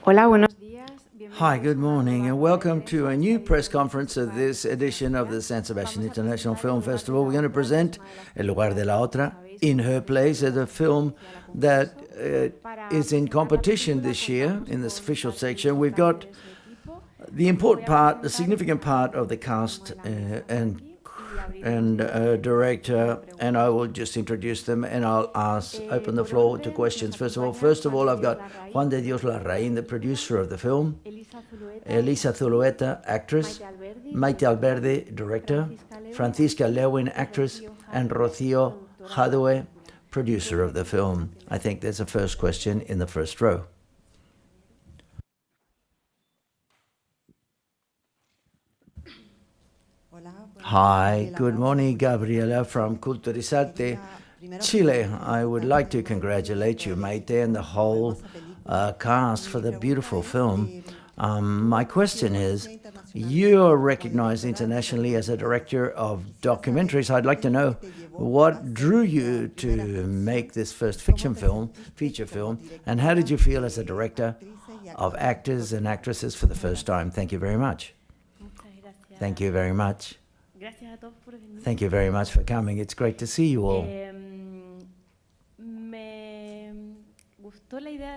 Hola, buenos días. Hi, good morning, and welcome to a new press conference of this edition of the San Sebastian International Film Festival. We're going to present El Lugar de la Otra, In Her Place, as a film that is in competition this year in this official section. We've got the important part, the significant part of the cast and director, and I will just introduce them and I'll open the floor to questions. First of all, I've got Juan de Dios LARRAÍN, the producer of the film, ELISA ZULUETA, actress, MAITE ALBERDI, director, FRANCISCA LEWIN, actress, and ROCÍO JADUE, producer of the film. I think there's a first question in the first row. Hi, good morning, Gabriela from Culturizarte, Chile. I would like to congratulate you, Maite, and the whole cast for the beautiful film. My question is, you're recognized internationally as a director of documentaries. I'd like to know what drew you to make this first feature film, and how did you feel as a director of actors and actresses for the first time? Thank you very much. Thank you very much. Thank you very much for coming. It's great to see you all.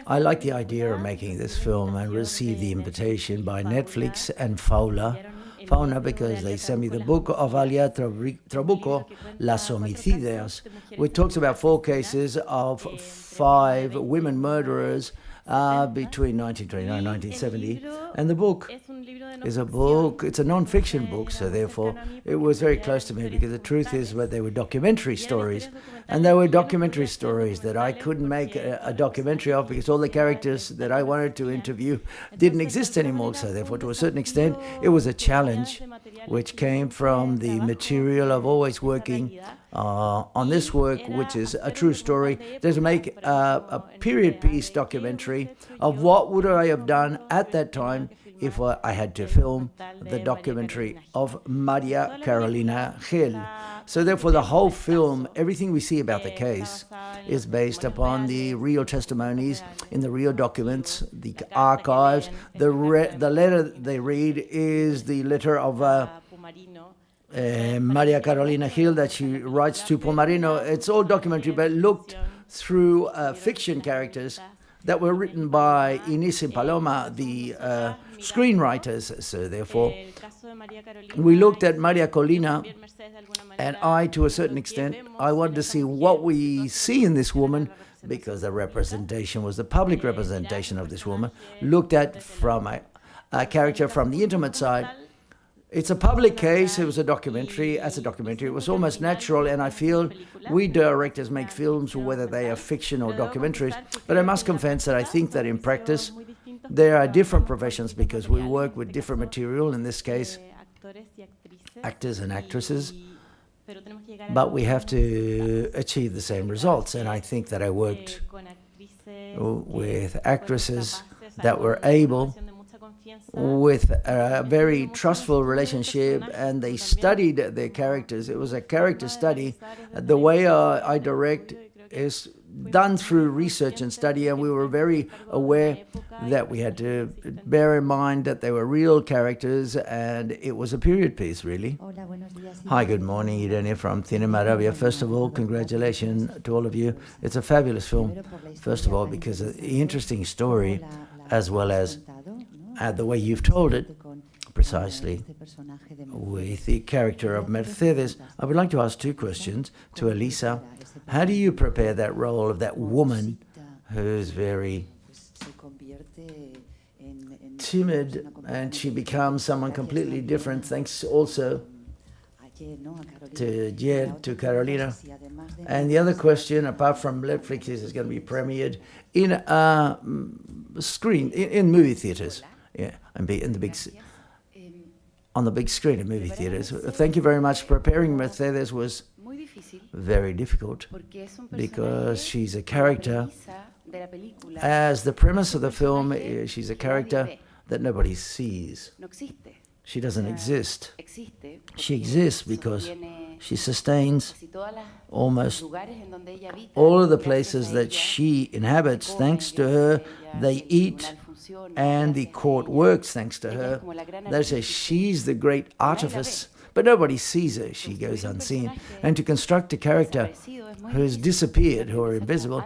I like the idea of making this film and received the invitation by Netflix and Fauna because they sent me the book of Alia Trabuco, Las Homicidias, which talks about 4 cases of 5 women murderers between 1929 and 1970. And the book is it's a non-fiction book, so therefore it was very close to me because the truth is that they were documentary stories. And they were documentary stories that I couldn't make a documentary of because all the characters that I wanted to interview didn't exist anymore. So therefore, to a certain extent, it was a challenge which came from the material of always working on this work, which is a true story, to make a period piece documentary of what would I have done at that time if I had to film the documentary of María Carolina Gil. So therefore, the whole film, everything we see about the case, is based upon the real testimonies in the real documents, the archives. The letter they read is the letter of María Carolina Gil that she writes to Pomarino. It's all documentary, but looked through fiction characters that were written by INÉS and PALOMA, the screenwriters. So therefore, we looked at María Carolina, and I, to a certain extent, I wanted to see what we see in this woman, because the representation was the public representation of this woman, looked at from a character from the intimate side. It's a public case. It was a documentary. As a documentary, it was almost natural, and I feel we directors make films, whether they are fiction or documentaries. But I must confess that I think that in practice, there are different professions because we work with different material, in this case, actors and actresses, but we have to achieve the same results. And I think that I worked with actresses that were able, with a very trustful relationship, and they studied their characters. It was a character study. The way I direct is done through research and study, and we were very aware that we had to bear in mind that they were real characters, and it was a period piece, really. Hi, good morning, Irene from Cinema Arabia. First of all, congratulations to all of you. It's a fabulous film, first of all, because of the interesting story, as well as the way you've told it, precisely, with the character of Mercedes. I would like to ask 2 questions to Elisa. How do you prepare that role of that woman who's very timid, and she becomes someone completely different, thanks also to Carolina? And the other question, apart from Netflix, is going to be premiered in a screen, in movie theaters. Yeah, and be in the big, on the big screen in movie theaters. Thank you very much. Preparing Mercedes was very difficult because she's a character. As the premise of the film, she's a character that nobody sees. She doesn't exist. She exists because she sustains almost all of the places that she inhabits. Thanks to her, they eat, and the court works thanks to her. They say she's the great artifice, but nobody sees her. She goes unseen. And to construct a character who has disappeared, who are invisible,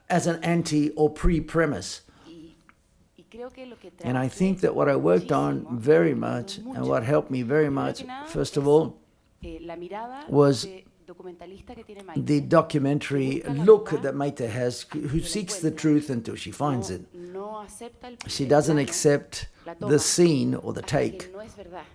as an anti or pre-premise. And I think that what I worked on very much, and what helped me very much, first of all, was the documentary look that MAITE has, who seeks the truth until she finds it. She doesn't accept the scene or the take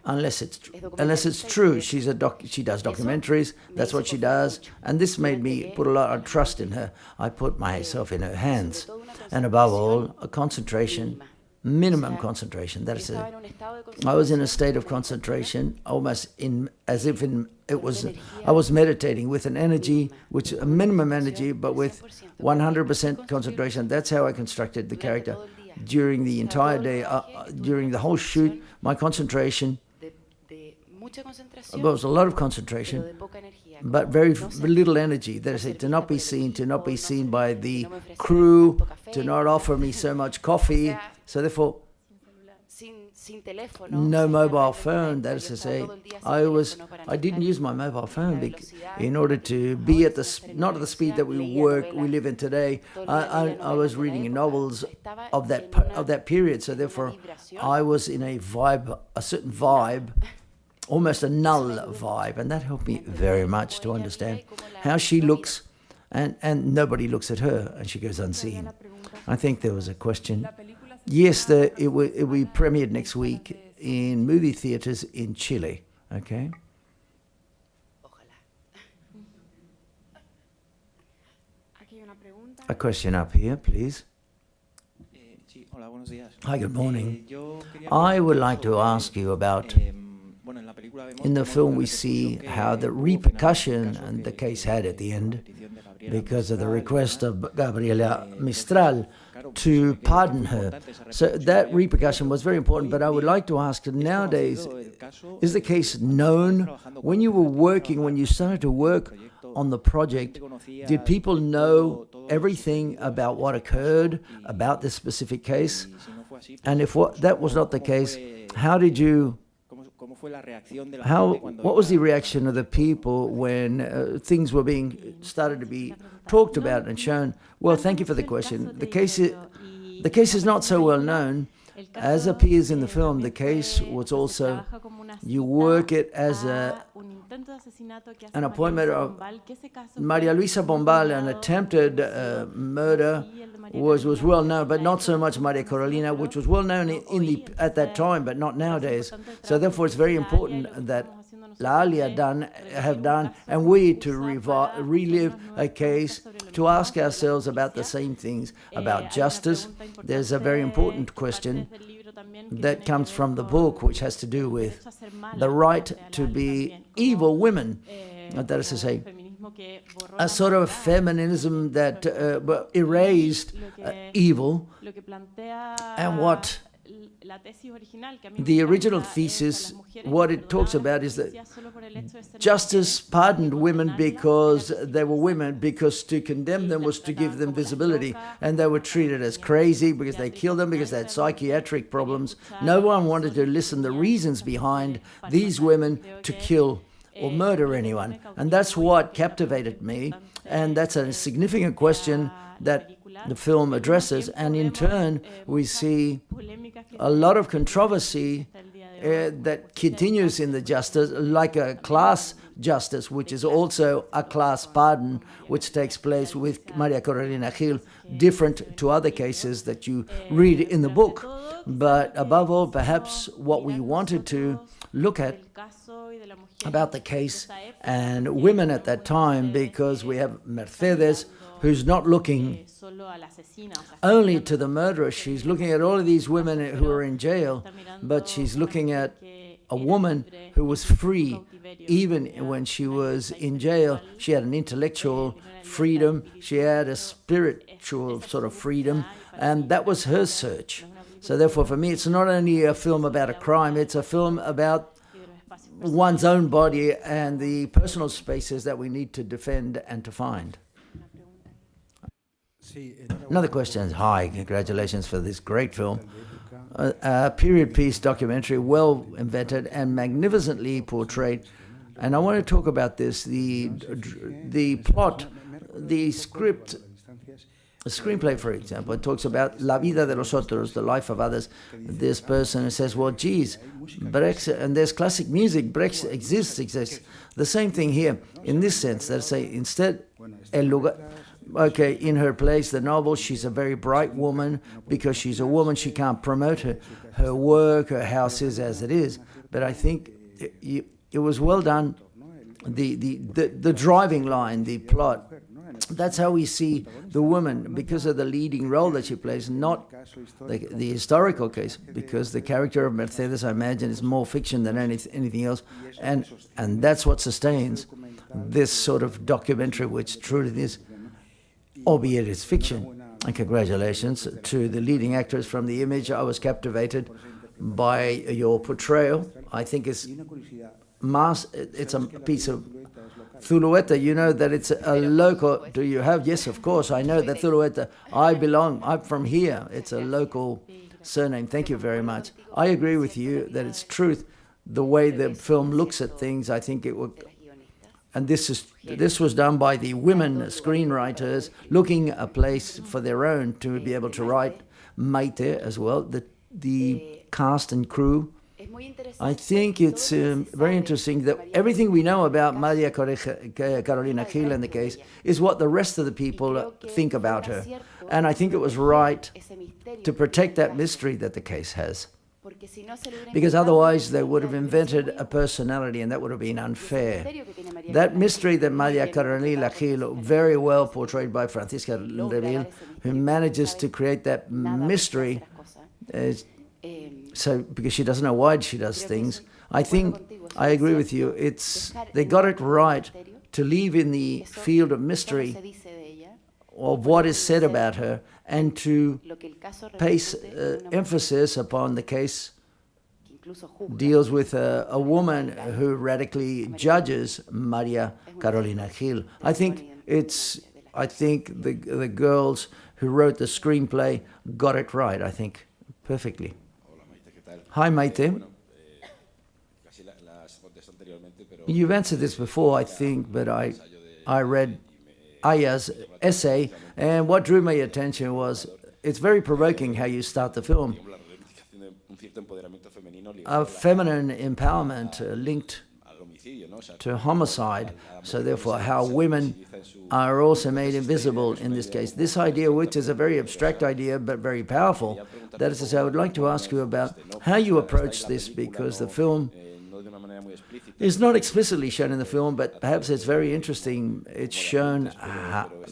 unless it's true. She does documentaries. That's what she does. And this made me put a lot of trust in her. I put myself in her hands. And above all, a concentration, minimum concentration. That is it. I was in a state of concentration, almost I was meditating with an energy, which a minimum energy, but with 100% concentration. That's how I constructed the character. During the entire day, during the whole shoot, my concentration, there was a lot of concentration, but very little energy. That is, to not be seen by the crew, to not offer me so much coffee. So therefore, no mobile phone. That is to say, I didn't use my mobile phone in order to be at not at the speed that we live in today. I was reading novels of that period. So therefore, I was in a certain vibe, almost a null vibe, and that helped me very much to understand how she looks, and nobody looks at her, and she goes unseen. I think there was a question. Yes, it will be premiered next week in movie theaters in Chile. Okay. A question up here, please. Hi, good morning. I would like to ask you about, in the film we see how the repercussion and the case had at the end, because of the request of Gabriela Mistral to pardon her. So that repercussion was very important, but I would like to ask, nowadays, is the case known? When you started to work on the project, did people know everything about what occurred, about this specific case? And if that was not the case, what was the reaction of the people when things were started to be talked about and shown? Well, thank you for the question. The case is not so well known. As appears in the film, the case was also, you work it as an appointment of Maria Luisa Bombal, an attempted murder, was well known, but not so much Maria Carolina, which was well known at that time, but not nowadays. So therefore, it's very important that La ALIA have done, and we to relive a case, to ask ourselves about the same things, about justice. There's a very important question that comes from the book, which has to do with the right to be evil women. That is to say, a sort of feminism that erased evil, and what the original thesis, what it talks about is that justice pardoned women because they were women, because to condemn them was to give them visibility, and they were treated as crazy because they killed them, because they had psychiatric problems. No one wanted to listen the reasons behind these women to kill or murder anyone, and that's what captivated me, and that's a significant question that the film addresses, and in turn we see a lot of controversy that continues in the justice, like a class justice, which is also a class pardon, which takes place with Maria Carolina Gil, different to other cases that you read in the book. But above all, perhaps what we wanted to look at about the case and women at that time, because we have Mercedes, who's not looking only to the murderer, she's looking at all of these women who are in jail, but she's looking at a woman who was free even when she was in jail. She had an intellectual freedom, she had a spiritual sort of freedom, and that was her search. So therefore, for me, it's not only a film about a crime, it's a film about one's own body and the personal spaces that we need to defend and to find. Another question. Hi, congratulations for this great film. A period piece documentary, well invented and magnificently portrayed. And I want to talk about this, the plot, the script. A screenplay, for example, it talks about la vida de los otros, the life of others. This person says, well, geez, Brexit, and there's classic music, Brexit exists. The same thing here, in this sense, they say, instead, el lugar, okay, in her place, the novel, she's a very bright woman. Because she's a woman, she can't promote her work, her house is as it is. But I think it was well done, the driving line, the plot. That's how we see the woman, because of the leading role that she plays, not the historical case, because the character of Mercedes, I imagine, is more fiction than anything else. And that's what sustains this sort of documentary, which truly is, albeit it's fiction. And congratulations to the leading actress from the image. I was captivated by your portrayal. I think it's a piece of ZULUETA. You know that it's a local. Do you have? Yes, of course. I know that ZULUETA. I'm from here. It's a local surname. Thank you very much. I agree with you that it's truth. The way the film looks at things, I think it would. And this was done by the women screenwriters looking a place for their own to be able to write. MAITE as well. The cast and crew. I think it's very interesting that everything we know about María Carolina Gil in the case is what the rest of the people think about her. And I think it was right to protect that mystery that the case has. Because otherwise they would have invented a personality, and that would have been unfair. That mystery that María Carolina Gil, very well portrayed by Francisca, who manages to create that mystery, so because she doesn't know why she does things. I think I agree with you. They got it right to leave in the field of mystery of what is said about her, and to place emphasis upon the case deals with a woman who radically judges María Carolina Gil. I think the girls who wrote the screenplay got it right, I think, perfectly. Hi, Maite. You've answered this before, I think, but I read Aya's essay, and what drew my attention was it's very provoking how you start the film. A feminine empowerment linked to homicide, so therefore how women are also made invisible in this case. This idea, which is a very abstract idea but very powerful, that is to say, I would like to ask you about how you approach this, because the film is not explicitly shown in the film, but perhaps it's very interesting. It's shown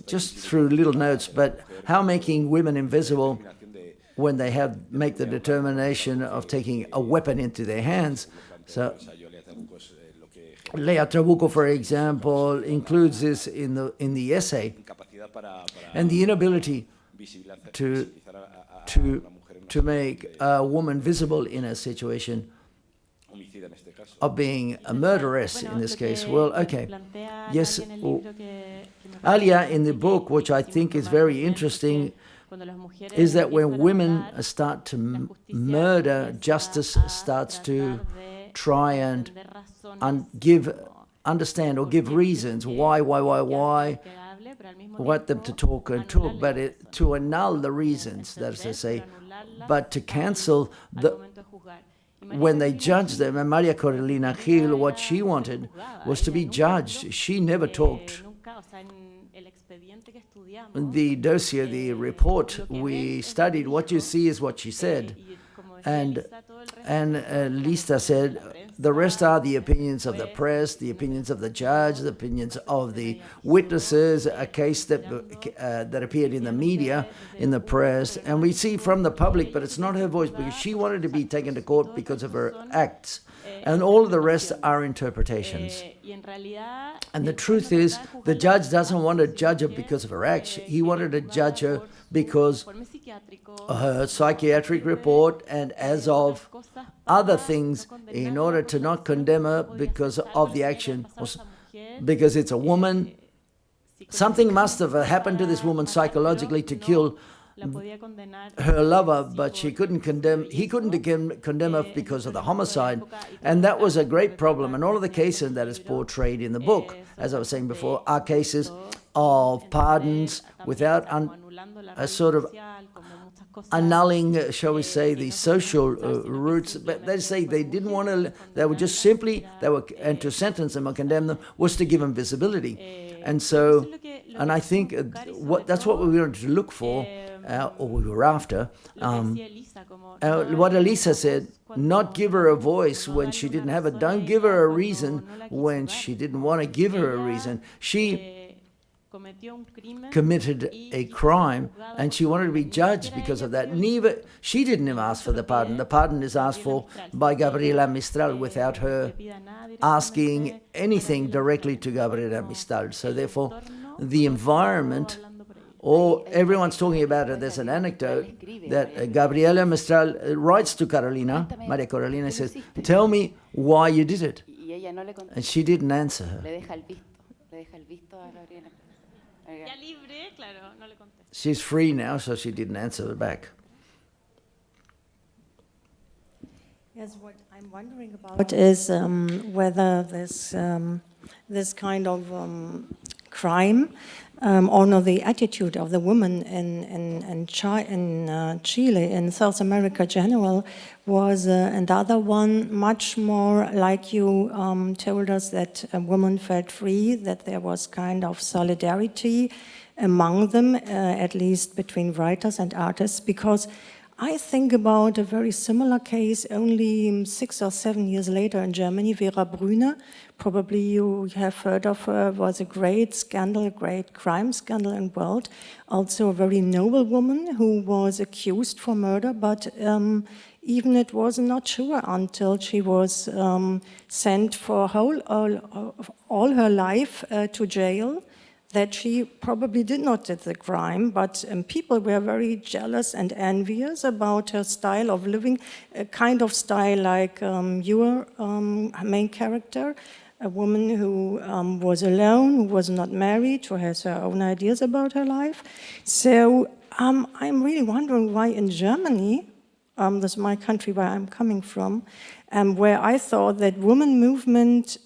just through little notes, but how making women invisible when they make the determination of taking a weapon into their hands. So Lea Trabuco, for example, includes this in the essay, and the inability to make a woman visible in a situation of being a murderess in this case. Well, okay. Yes. Alia, in the book, which I think is very interesting, is that when women start to murder, justice starts to try and understand or give reasons why, want them to talk, but to annul the reasons, that is to say, but to cancel when they judge them. And María Carolina Gil, what she wanted was to be judged. She never talked. The dossier, the report we studied, what you see is what she said. And Lista said, the rest are the opinions of the press, the opinions of the judge, the opinions of the witnesses, a case that appeared in the media, in the press. And we see from the public, but it's not her voice, because she wanted to be taken to court because of her acts. And all of the rest are interpretations. And the truth is, the judge doesn't want to judge her because of her acts. He wanted to judge her because her psychiatric report and as of other things, in order to not condemn her because of the action, because it's a woman something must have happened to this woman psychologically to kill her lover, but he couldn't condemn her because of the homicide. And that was a great problem. And all of the cases that is portrayed in the book, as I was saying before, are cases of pardons without a sort of annulling, shall we say, the social roots. But they say they didn't want to, they were just simply, and to sentence them or condemn them was to give them visibility. And so, and I think that's what we wanted to look for, or we were after. What Elisa said, not give her a voice when she didn't have it. Don't give her a reason when she didn't want to give her a reason. She committed a crime and she wanted to be judged because of that. She didn't even ask for the pardon. The pardon is asked for by Gabriela Mistral without her asking anything directly to Gabriela Mistral. So therefore, the environment, or everyone's talking about it. There's an anecdote that Gabriela Mistral writes to Maria Carolina, and says, tell me why you did it. And she didn't answer her. She's free now, so she didn't answer her back. Yes, what I'm wondering about is whether this kind of crime, or no, the attitude of the woman in Chile, in South America general, was another one much more like you told us, that a woman felt free, that there was kind of solidarity among them, at least between writers and artists, because I think about a very similar case only 6 or 7 years later in Germany. Vera Brüner, probably you have heard of her, was a great scandal, a great crime scandal in the world. Also a very noble woman who was accused for murder, but even it was not sure until she was sent for all her life to jail, that she probably did not do the crime, but people were very jealous and envious about her style of living, a kind of style like your main character, a woman who was alone, who was not married, who has her own ideas about her life. So I'm really wondering why in Germany, this is my country where I'm coming from, where I thought that women movement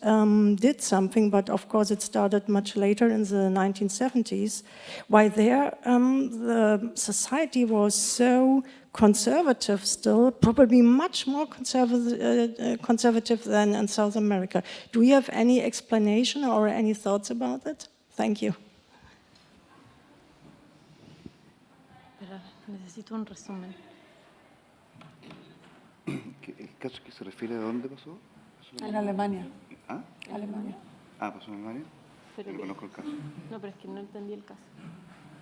did something, but of course it started much later in the 1970s, why there the society was so conservative still, probably much more conservative than in South America. Do you have any explanation or any thoughts about it? Thank you. Necesito un resumen. ¿El caso que se refiere a dónde pasó? En Alemania. ¿Ah? Alemania. Ah, ¿pasó en Alemania? Pero no conozco el caso. No, pero es que no entendí el caso.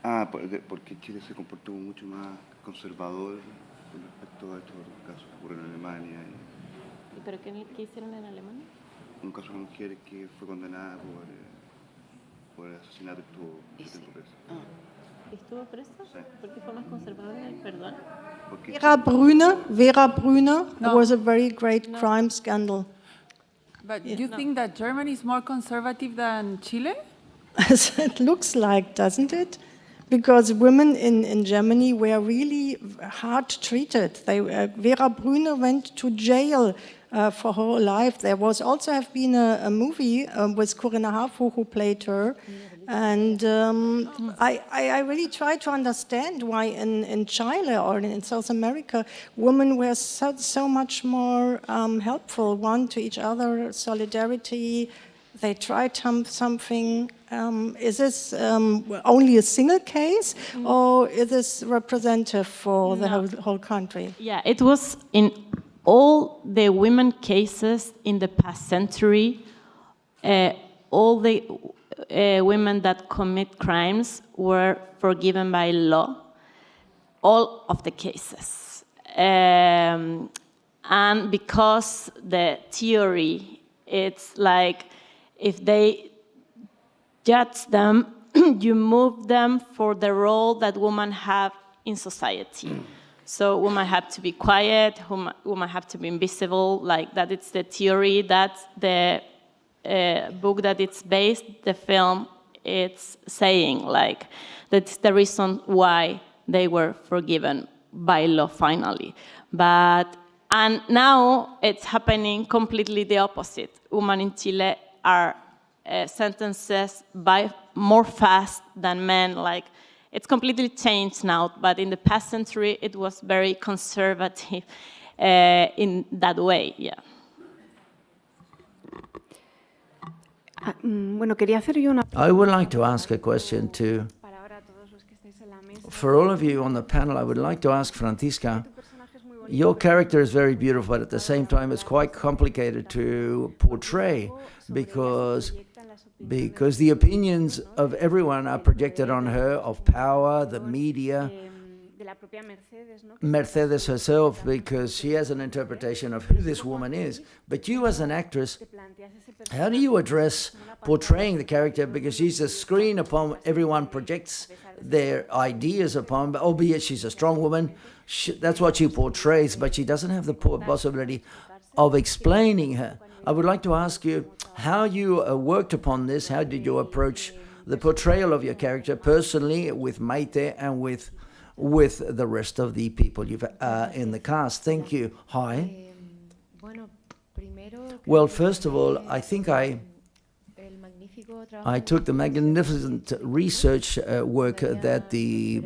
Ah, porque Chile se comportó mucho más conservador con respecto a estos otros casos que ocurren en Alemania. ¿Pero qué hicieron en Alemania? Un caso de una mujer que fue condenada por el asesinato y estuvo mucho tiempo presa. ¿Estuvo presa? Sí. ¿Por qué fue más conservador en el perdón? Vera Brüner was a very great crime scandal. But do you think that Germany is more conservative than Chile? It looks like, doesn't it? Because women in Germany were really hard treated. Vera Brüner went to jail for her life. There was also have been a movie with Corinna Harfouch who played her. And I really try to understand why in Chile or in South America, women were so much more helpful, one to each other, solidarity. They tried something. Is this only a single case, or is this representative for the whole country? Yeah, it was in all the women cases in the past century. All the women that commit crimes were forgiven by law, all of the cases. And because the theory, it's like if they judge them, you move them for the role that women have in society. So women have to be quiet, women have to be invisible, like that. It's the theory, that's the book that it's based, the film it's saying, like, that's the reason why they were forgiven by law finally. And now it's happening completely the opposite. Women in Chile are sentences by more fast than men. Like, it's completely changed now, but in the past century, it was very conservative in that way, yeah. Bueno, quería hacer yo una I would like to ask a question to, para ahora todos los que estáis en la mesa. for all of you on the panel, I would like to ask Francisca, your character is very beautiful, but at the same time it's quite complicated to portray because the opinions of everyone are projected on her, of power, the media, De la propia Mercedes, ¿no? Mercedes herself, because she has an interpretation of who this woman is. But you as an actress, Te planteas ese how do you address portraying the character? Because she's a screen upon everyone projects their ideas upon, albeit she's a strong woman. That's what she portrays, but she doesn't have the possibility of explaining her. I would like to ask you how you worked upon this. How did you approach the portrayal of your character personally with Maite and with the rest of the people you've in the cast? Thank you. Hi. Bueno, primero, Well, first of all, I think I el magnífico trabajo I took the magnificent research work that the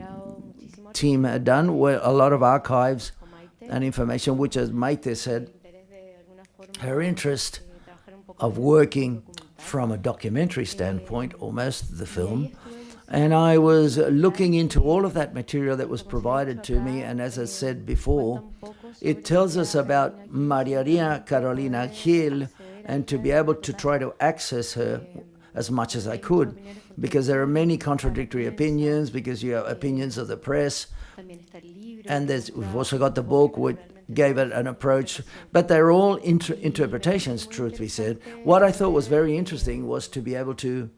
team had done, where a lot of archives con Maite, and information, which, as Maite said, interés de alguna forma her interest trabajar un poco of working from a documentary standpoint, almost the film. And I was looking into all of that material that was provided to me, and as I said before, it tells us about Maria Carolina Gil, and to be able to try to access her as much as I could, because there are many contradictory opinions, because you have opinions of the press, también está el libro. and we've also got the book which gave it an approach, but they're all interpretations, truth be said. What I thought was very interesting was to be able to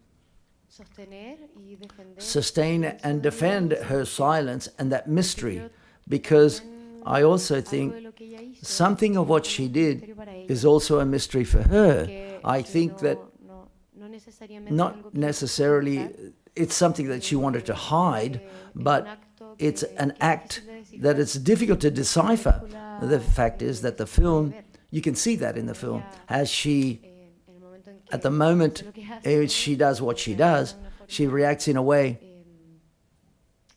Sostener y defender sustain and defend her silence and that mystery, because I also think algo de lo que ella hizo, something of what she did misterio para ella, is also a mystery for her. que I think that no necesariamente algo not que necessarily it's something that she wanted to hide, but it's an act that it's difficult to decipher. The fact is that the film, you can see that in the film, as she, en el momento en que at the moment she does what she does, she reacts in a way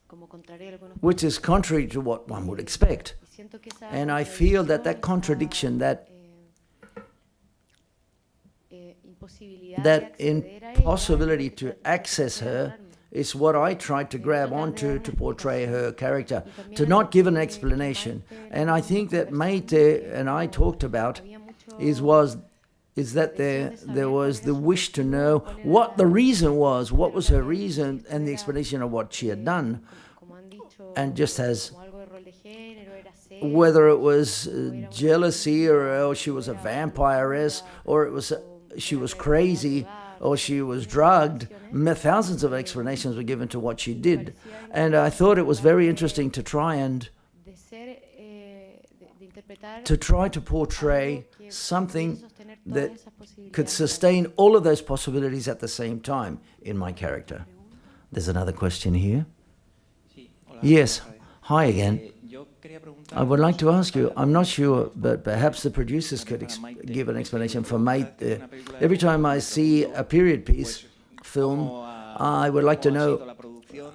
como contrario a algunos which is contrary to what one would expect. siento que esa And I feel that that contradiction, that imposibilidad that de acceder a ella, impossibility to access her is what I tried to grab onto to portray her character, to not give an explanation. And I think that Maite and I talked about is that there was the wish to know what the reason was, what was her reason, and the explanation of what she had done. como han dicho, And just as como algo de rol de género, era serio, whether it was jealousy, or she was a vampiress, or it was she was crazy, or she was drugged, thousands of explanations were given to what she did. And I thought it was very interesting to try de ser, de interpretar to portray something sostener that todas esas posibilidades. could sustain all of those possibilities at the same time in my character. There's another question here. Yes. Hi again. I would like to ask you, I'm not sure, but perhaps the producers could give an explanation for Maite. Every time I see a period piece film, I would like to know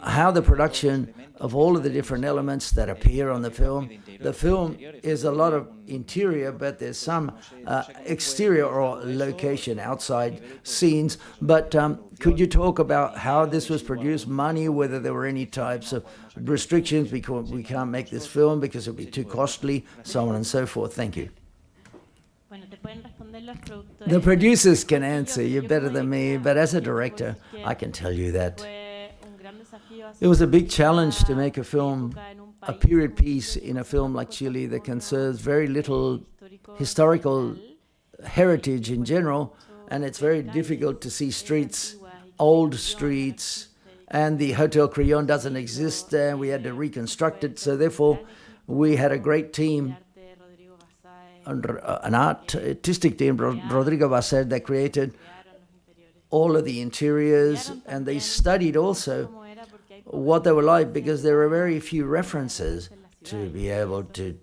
how the production of all of the different elements that appear on the film. The film is a lot of interior, but there's some exterior or location, outside scenes. But could you talk about how this was produced, money, whether there were any types of restrictions because we can't make this film because it would be too costly, so on and so forth? Thank you. The producers can answer, you're better than me, but as a director, I can tell you that it was a big challenge to make a film, a period piece in a film like Chile that concerns very little historical heritage in general, and it's very difficult to see streets, old streets, and the Hotel Crillon doesn't exist there. We had to reconstruct it, so therefore we had a great team, an artistic team, Rodrigo Basset, that created all of the interiors, and they studied also what they were like, because there are very few references to be able to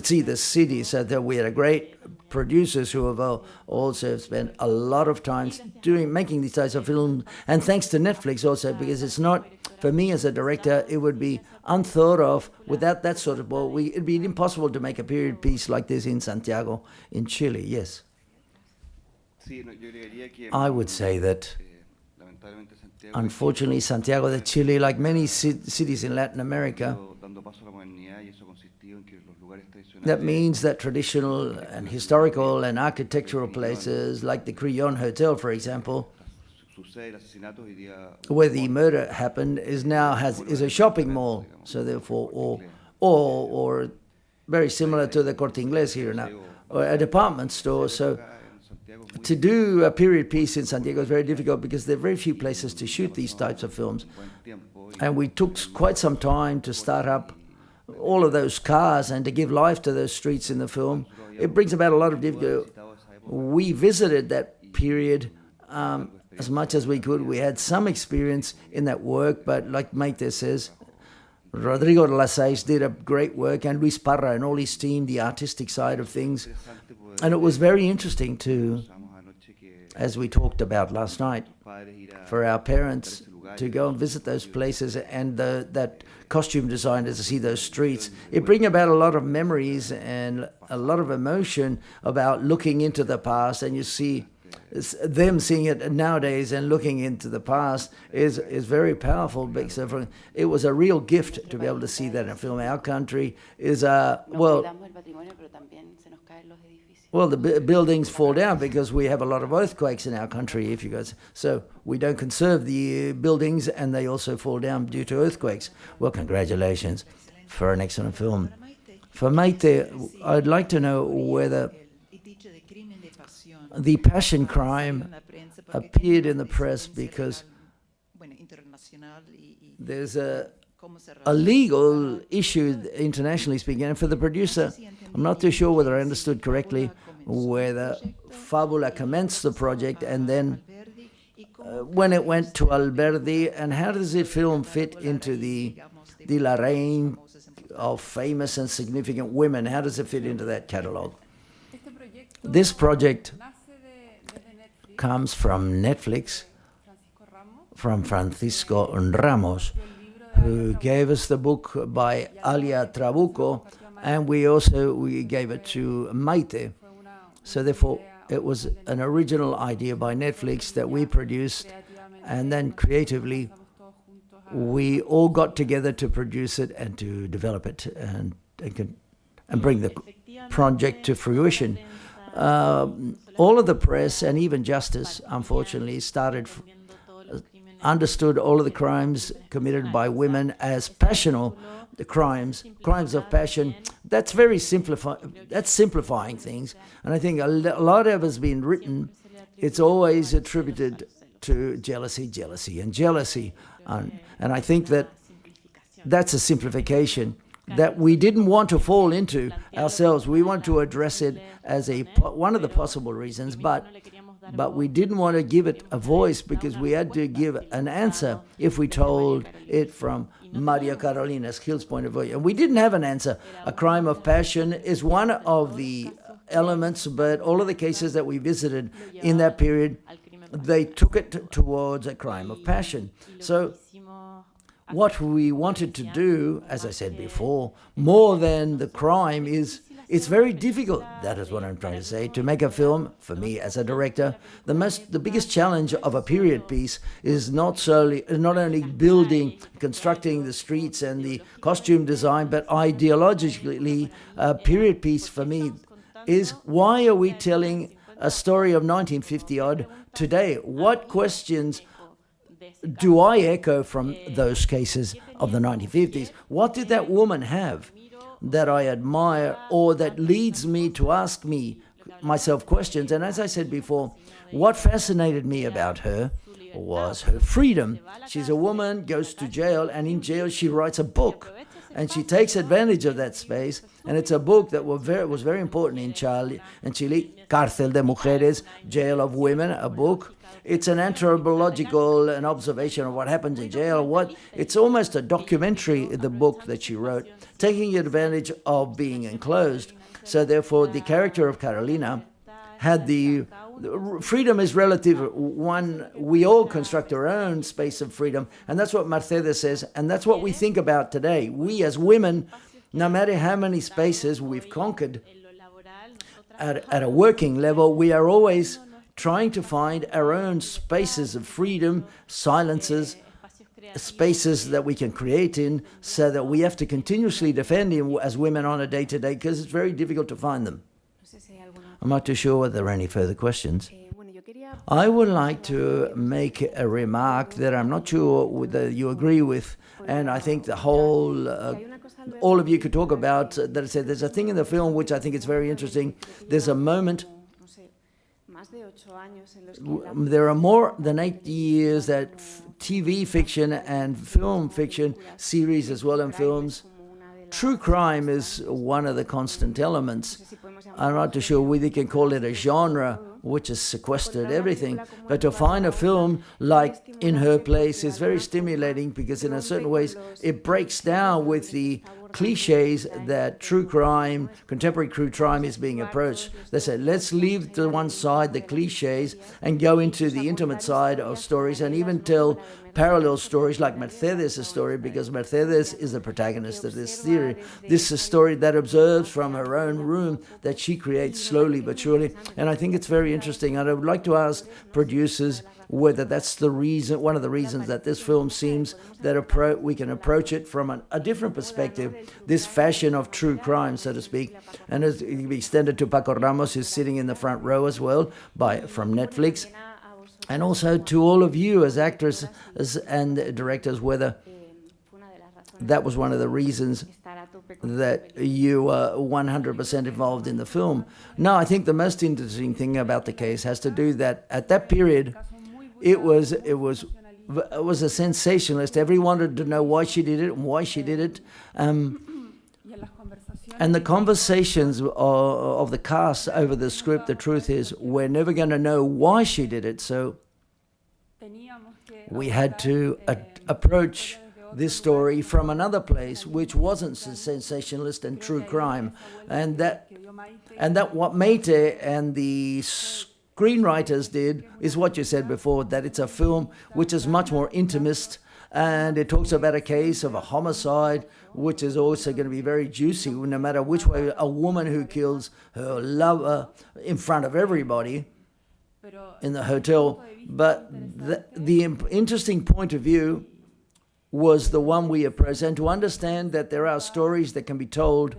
see the city. So that we had a great producers who have also spent a lot of time making these types of films, and thanks to Netflix also, because it's not, for me as a director, it would be unthought of without that sort of it'd be impossible to make a period piece like this in Santiago, in Chile. Yes, I would say that unfortunately Santiago de Chile, like many cities in Latin America, that means that traditional and historical and architectural places like the Crillon Hotel, for example, where the murder happened, is a shopping mall. So therefore, or very similar to the Corte Inglés here now, or a department store. So to do a period piece in Santiago is very difficult because there are very few places to shoot these types of films. And we took quite some time to start up all of those cars and to give life to those streets in the film. It brings about a lot of difficulty. We visited that period as much as we could. We had some experience in that work, but like MAITE says, Rodrigo de las Seis did a great work, and Luis Parra and all his team, the artistic side of things. And it was very interesting to, as we talked about last night, for our parents to go and visit those places and that costume designers to see those streets. It brings about a lot of memories and a lot of emotion about looking into the past, and you see them seeing it nowadays and looking into the past is very powerful, because it was a real gift to be able to see that in a film. Our country is well, the buildings fall down because we have a lot of earthquakes in our country, if you guys. So we don't conserve the buildings, and they also fall down due to earthquakes. Well, congratulations for an excellent film. For MAITE, I'd like to know whether the passion crime appeared in the press, because there's a legal issue internationally speaking. And for the producer, I'm not too sure whether I understood correctly whether Fabula commenced the project and then when it went to Alberdi, and how does the film fit into the LARRAÍN of famous and significant women? How does it fit into that catalogue? This project comes from Netflix, from Francisco Ramos, who gave us the book by Alia Trabuco, and we gave it to MAITE. So therefore, it was an original idea by Netflix that we produced, and then creatively, we all got together to produce it and to develop it and bring the project to fruition. All of the press and even justice, unfortunately, understood all of the crimes committed by women as passional crimes of passion. That's very simplifying things. And I think a lot of has been written. It's always attributed to jealousy. And I think that that's a simplification that we didn't want to fall into ourselves. We want to address it as one of the possible reasons, but we didn't want to give it a voice, because we had to give an answer if we told it from Maria Carolina Gil's point of view. And we didn't have an answer. A crime of passion is one of the elements, but all of the cases that we visited in that period, they took it towards a crime of passion. So what we wanted to do, as I said before, more than the crime is, it's very difficult, that is what I'm trying to say, to make a film. For me as a director, the biggest challenge of a period piece is not only building, constructing the streets and the costume design, but ideologically, a period piece for me is, why are we telling a story of 1950-odd today? What questions do I echo from those cases of the 1950s? What did that woman have that I admire, or that leads me to ask myself questions? And as I said before, what fascinated me about her was her freedom. She's a woman, goes to jail, and in jail she writes a book, and she takes advantage of that space. And it's a book that was very important in Chile, Cárcel de Mujeres, Jail of Women, a book It's an anthropological an observation of what happens in jail. It's almost a documentary, the book that she wrote, taking advantage of being enclosed. So therefore, the character of Carolina had the freedom is relative. One, we all construct our own space of freedom, and that's what Mercedes says, and that's what we think about today. We as women, no matter how many spaces we've conquered at a working level, we are always trying to find our own spaces of freedom, silences, spaces that we can create in, so that we have to continuously defend them as women on a day-to-day, because it's very difficult to find them. I'm not too sure whether there are any further questions. I would like to make a remark that I'm not sure whether you agree with, and I think the whole, all of you could talk about, that I said there's a thing in the film which I think is very interesting. There's a moment, there are more than 8 years that TV fiction and film fiction, series as well and films, true crime is one of the constant elements. I'm not too sure whether you can call it a genre which has sequestered everything, but to find a film like In Her Place is very stimulating, because in a certain ways it breaks down with the cliches that true crime, contemporary true crime is being approached. They said, let's leave to one side the cliches and go into the intimate side of stories, and even tell parallel stories like Mercedes' story, because Mercedes is the protagonist of this theory. This is a story that observes from her own room, that she creates slowly but surely. And I think it's very interesting. And I would like to ask producers whether that's the reason, one of the reasons that this film seems that we can approach it from a different perspective, this fashion of true crime, so to speak. And it can be extended to Paco Ramos, who's sitting in the front row as well, from Netflix. And also to all of you as actors and directors, whether that was one of the reasons that you were 100% involved in the film. No, I think the most interesting thing about the case has to do that at that period, it was a sensationalist. Everyone wanted to know why she did it and why she did it. And the conversations of the cast over the script, the truth is, we're never going to know why she did it. So we had to approach this story from another place, which wasn't sensationalist and true crime. And that what MAITE and the screenwriters did is what you said before, that it's a film which is much more intimist, and it talks about a case of a homicide, which is also going to be very juicy, no matter which way. A woman who kills her lover in front of everybody in the hotel. But the interesting point of view was the one we approached, and to understand that there are stories that can be told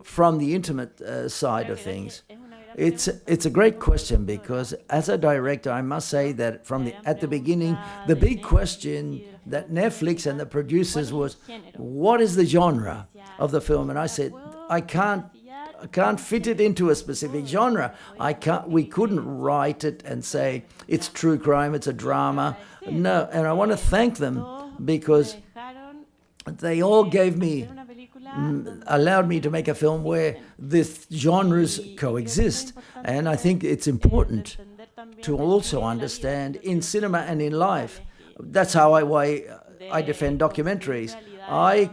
from the intimate side of things. It's a great question, because as a director, I must say that at the beginning, the big question that Netflix and the producers was, what is the genre of the film? And I said, I can't fit it into a specific genre. We couldn't write it and say it's true crime, it's a drama. No, and I want to thank them, because they all allowed me to make a film where these genres coexist. And I think it's important to also understand in cinema and in life. That's how I defend documentaries. I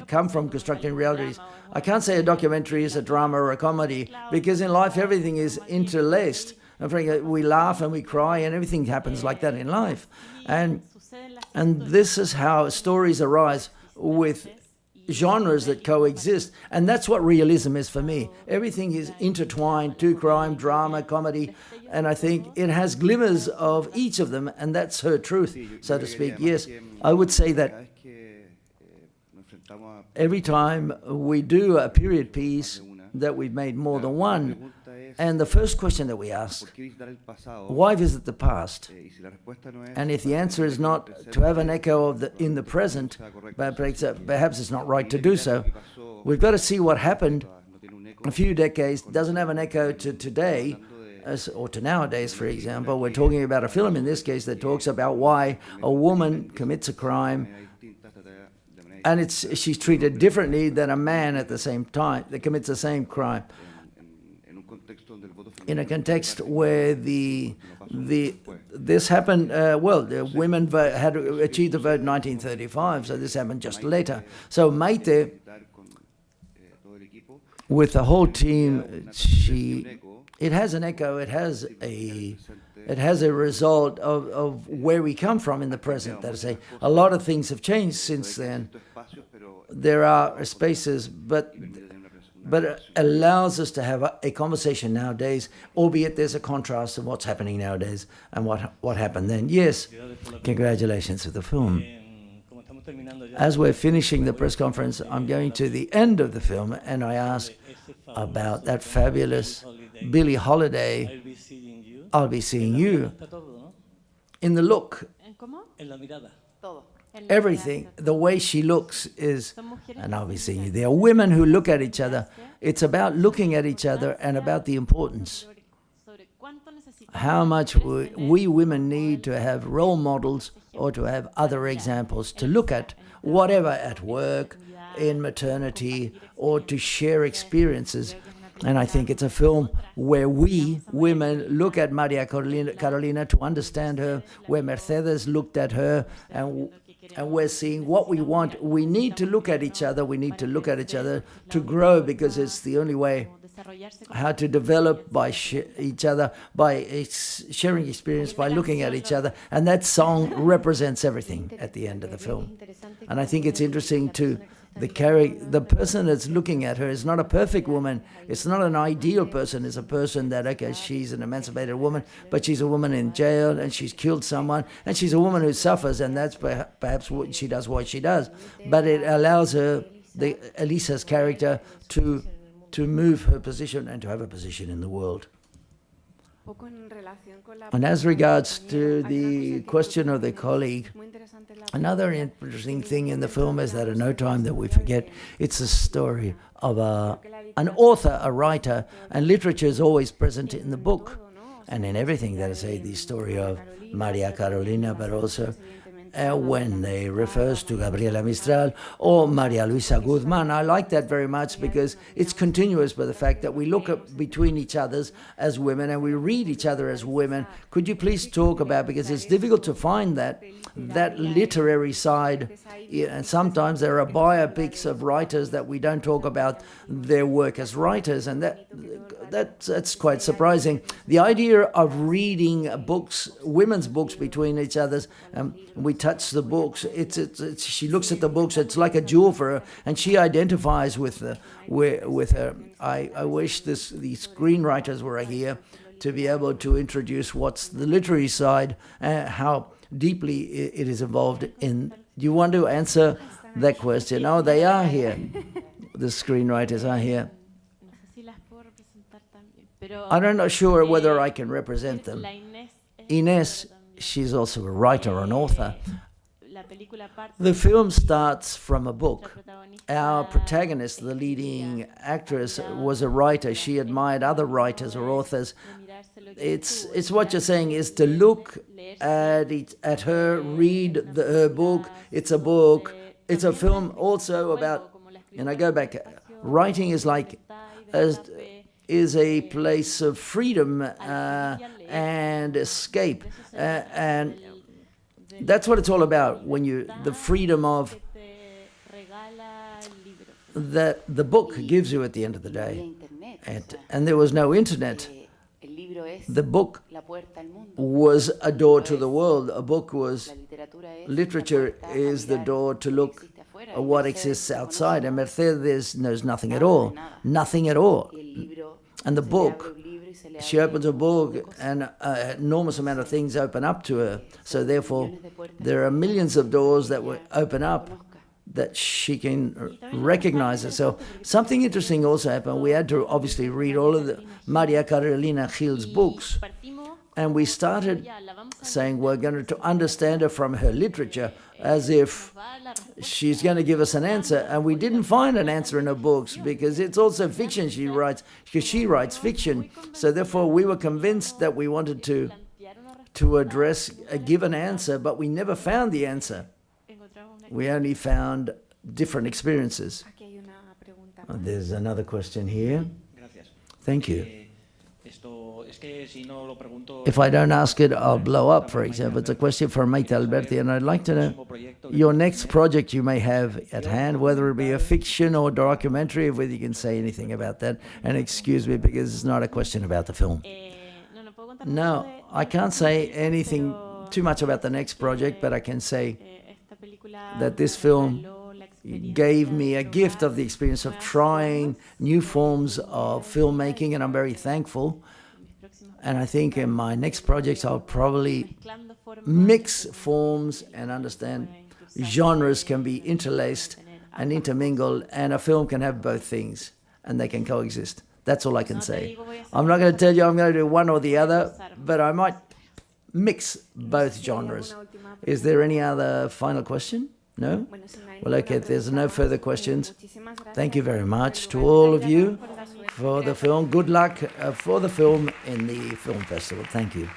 come from constructing realities. I can't say a documentary is a drama or a comedy, because in life everything is interlaced. And frankly, we laugh and we cry, and everything happens like that in life. And this is how stories arise, with genres that coexist. And that's what realism is for me. Everything is intertwined, true crime, drama, comedy, and I think it has glimmers of each of them, and that's her truth, so to speak. Yes, I would say that every time we do a period piece, that we've made more than one, and the first question that we ask, why visit the past? And if the answer is not to have an echo of in the present, perhaps it's not right to do so. We've got to see what happened a few decades. Doesn't have an echo to today, or to nowadays, for example. We're talking about a film in this case that talks about why a woman commits a crime, and she's treated differently than a man at the same time that commits the same crime. in a context where this happened, the women had achieved the vote in 1935, so this happened just later. So MAITE, with the whole team, it has an echo, it has a result of where we come from in the present. That is to say, a lot of things have changed since then. There are spaces, but it allows us to have a conversation nowadays, albeit there's a contrast of what's happening nowadays and what happened then. Yes, congratulations with the film. As we're finishing the press conference, I'm going to the end of the film, and I ask about that fabulous Billie Holiday, I'll be seeing you, in the look. Everything, the way she looks is, and I'll be seeing you. There are women who look at each other. It's about looking at each other and about the importance. How much we women need to have role models or to have other examples to look at, whatever, at work, in maternity, or to share experiences. And I think it's a film where we, women, look at Maria Carolina to understand her, where Mercedes looked at her, and we're seeing what we want. We need to look at each other. We need to look at each other to grow, because it's the only way how to develop by each other, by sharing experience, by looking at each other. And that song represents everything at the end of the film. And I think it's interesting to the person that's looking at her is not a perfect woman. It's not an ideal person. It's a person that, okay, she's an emancipated woman, but she's a woman in jail and she's killed someone, and she's a woman who suffers, and that's perhaps what she does. But it allows her, Elisa's character, to move her position and to have a position in the world. And as regards to the question of the colleague, another interesting thing in the film is that at no time that we forget, it's a story of an author, a writer, and literature is always present in the book and in everything. That is, the story of Maria Carolina, but also when they refers to Gabriela Mistral or Maria Luisa Guzman. I like that very much because it's continuous by the fact that we look at between each other as women and we read each other as women. Could you please talk about, because it's difficult to find that literary side, and sometimes there are biopics of writers that we don't talk about their work as writers, and that's quite surprising. The idea of reading books, women's books between each other's, we touch the books. She looks at the books. It's like a jewel for her, and she identifies with her. I wish the screenwriters were here to be able to introduce what's the literary side, how deeply it is involved in. Do you want to answer that question? Oh, they are here. The screenwriters are here. I'm not sure whether I can represent them. Inés, she's also a writer, an author. The film starts from a book. Our protagonist, the leading actress, was a writer. She admired other writers or authors. It's what you're saying is to look at her, read her book. It's a book. It's a film also about, and I go back, writing is like is a place of freedom and escape, and that's what it's all about. When the freedom of that the book gives you at the end of the day, and there was no internet. The book was a door to the world. A book was, literature is the door to look at what exists outside, and Mercedes knows nothing at all. Nothing at all. And the book, she opens a book and an enormous amount of things open up to her. So therefore, there are millions of doors that will open up that she can recognize herself. Something interesting also happened. We had to obviously read all of the Maria Carolina Gil's books. And we started saying we're going to understand her from her literature, as if she's going to give us an answer. And we didn't find an answer in her books, because it's also fiction she writes, because she writes fiction. So therefore we were convinced that we wanted to address, give an answer, but we never found the answer. We only found different experiences. There's another question here. Thank you. If I don't ask it, I'll blow up, for example. It's a question from MAITE Alberdi, and I'd like to know your next project you may have at hand, whether it be a fiction or documentary, whether you can say anything about that. And excuse me, because it's not a question about the film. No, I can't say anything too much about the next project, but I can say that this film gave me a gift of the experience of trying new forms of filmmaking, and I'm very thankful. And I think in my next projects, I'll probably mix forms and understand genres can be interlaced and intermingled, and a film can have both things, and they can coexist. That's all I can say. I'm not going to tell you I'm going to do one or the other, but I might mix both genres. Is there any other final question? No? Well, okay, if there's no further questions, thank you very much to all of you for the film. Good luck for the film in the film festival. Thank you.